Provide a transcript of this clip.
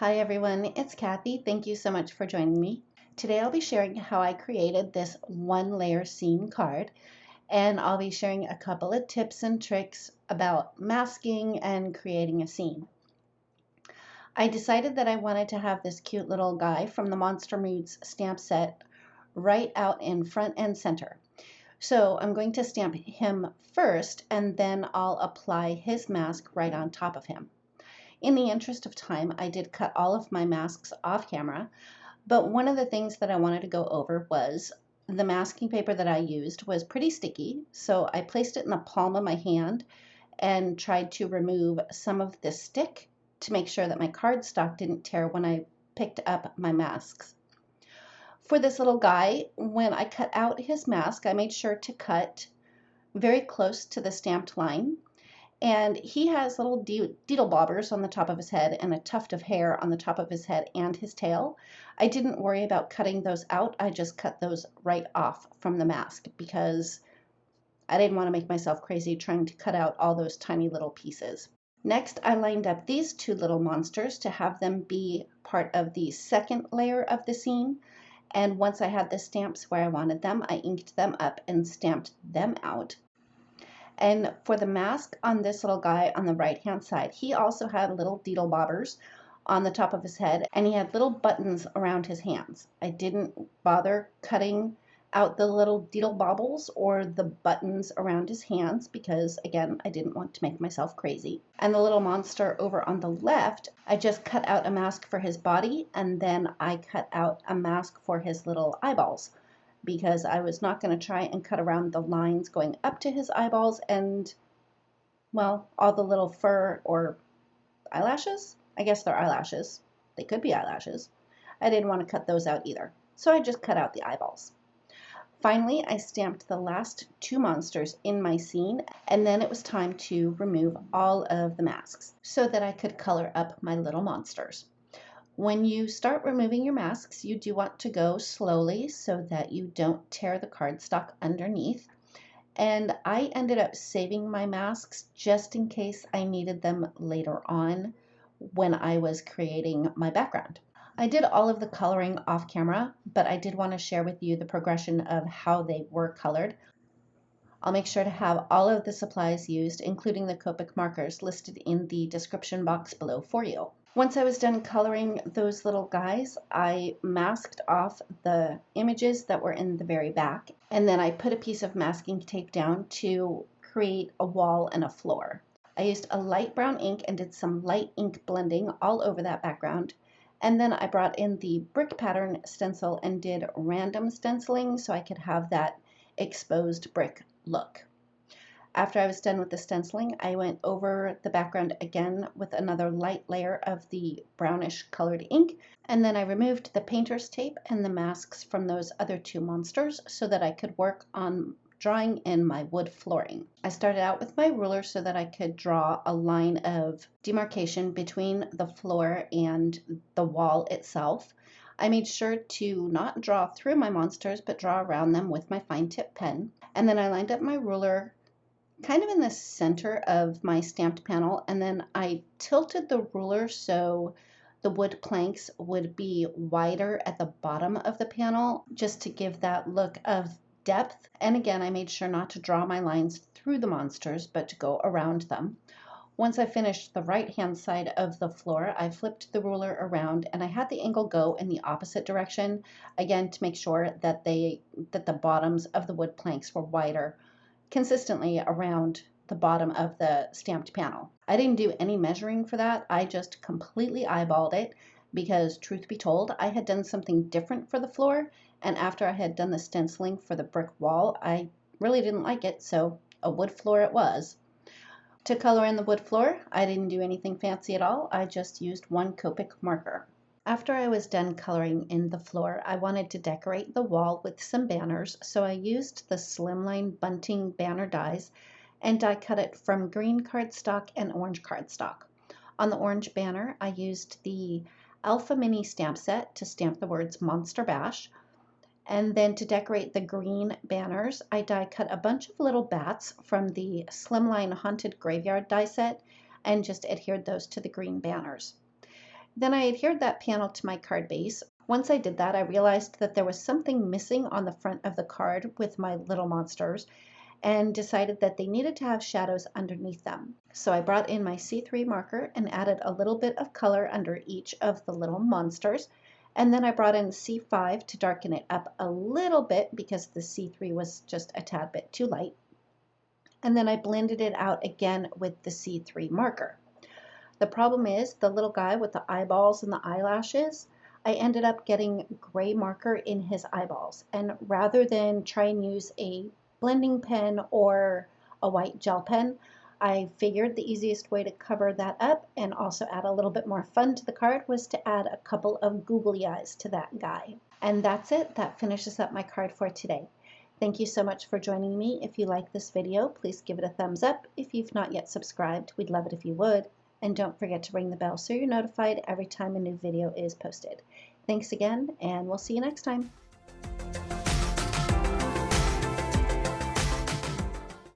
Hi everyone, it's Kathy. Thank you so much for joining me. Today I'll be sharing how I created this one layer scene card, and I'll be sharing a couple of tips and tricks about masking and creating a scene. I decided that I wanted to have this cute little guy from the Monster Moods stamp set right out in front and center. So I'm going to stamp him first, and then I'll apply his mask right on top of him. In the interest of time, I did cut all of my masks off camera, but one of the things that I wanted to go over was the masking paper that I used was pretty sticky, so I placed it in the palm of my hand and tried to remove some of the stick to make sure that my cardstock didn't tear when I picked up my masks. For this little guy, when I cut out his mask, I made sure to cut very close to the stamped line. And he has little deedle bobbers on the top of his head and a tuft of hair on the top of his head and his tail. I didn't worry about cutting those out. I just cut those right off from the mask because I didn't want to make myself crazy trying to cut out all those tiny little pieces. Next, I lined up these two little monsters to have them be part of the second layer of the scene. And once I had the stamps where I wanted them, I inked them up and stamped them out. And for the mask on this little guy on the right hand side, he also had little deedle bobbers on the top of his head, and he had little buttons around his hands. I didn't bother cutting out the little deedle bobbles or the buttons around his hands because, again, I didn't want to make myself crazy. And the little monster over on the left, I just cut out a mask for his body, and then I cut out a mask for his little eyeballs, because I was not going to try and cut around the lines going up to his eyeballs and, well, all the little fur or eyelashes. I guess they're eyelashes. They could be eyelashes. I didn't want to cut those out either, so I just cut out the eyeballs. Finally, I stamped the last two monsters in my scene, and then it was time to remove all of the masks so that I could color up my little monsters. When you start removing your masks, you do want to go slowly so that you don't tear the cardstock underneath. And I ended up saving my masks just in case I needed them later on when I was creating my background. I did all of the coloring off camera, but I did want to share with you the progression of how they were colored. I'll make sure to have all of the supplies used, including the Copic markers, listed in the description box below for you. Once I was done coloring those little guys, I masked off the images that were in the very back, and then I put a piece of masking tape down to create a wall and a floor. I used a light brown ink and did some light ink blending all over that background, and then I brought in the brick pattern stencil and did random stenciling so I could have that exposed brick look. After I was done with the stenciling, I went over the background again with another light layer of the brownish colored ink, and then I removed the painter's tape and the masks from those other two monsters so that I could work on drawing in my wood flooring. I started out with my ruler so that I could draw a line of demarcation between the floor and the wall itself. I made sure to not draw through my monsters, but draw around them with my fine tip pen. And then I lined up my ruler kind of in the center of my stamped panel, and then I tilted the ruler so the wood planks would be wider at the bottom of the panel just to give that look of depth. And again, I made sure not to draw my lines through the monsters, but to go around them. Once I finished the right hand side of the floor, I flipped the ruler around and I had the angle go in the opposite direction, again to make sure that the bottoms of the wood planks were wider consistently around the bottom of the stamped panel. I didn't do any measuring for that. I just completely eyeballed it because, truth be told, I had done something different for the floor, and after I had done the stenciling for the brick wall, I really didn't like it, so a wood floor it was. To color in the wood floor, I didn't do anything fancy at all. I just used one Copic marker. After I was done coloring in the floor, I wanted to decorate the wall with some banners, so I used the slimline bunting banner dies and die cut it from green cardstock and orange cardstock. On the orange banner, I used the Alpha Mini stamp set to stamp the words Monster Bash. And then to decorate the green banners, I die cut a bunch of little bats from the Slimline Haunted Graveyard die set and just adhered those to the green banners. Then I adhered that panel to my card base. Once I did that, I realized that there was something missing on the front of the card with my little monsters and decided that they needed to have shadows underneath them. So I brought in my C3 marker and added a little bit of color under each of the little monsters. And then I brought in C5 to darken it up a little bit because the C3 was just a tad bit too light. And then I blended it out again with the C3 marker. The problem is the little guy with the eyeballs and the eyelashes, I ended up getting gray marker in his eyeballs. And rather than try and use a blending pen or a white gel pen, I figured the easiest way to cover that up and also add a little bit more fun to the card was to add a couple of googly eyes to that guy. And that's it. That finishes up my card for today. Thank you so much for joining me. If you like this video, please give it a thumbs up. If you've not yet subscribed, we'd love it if you would. And don't forget to ring the bell so you're notified every time a new video is posted. Thanks again, and we'll see you next time.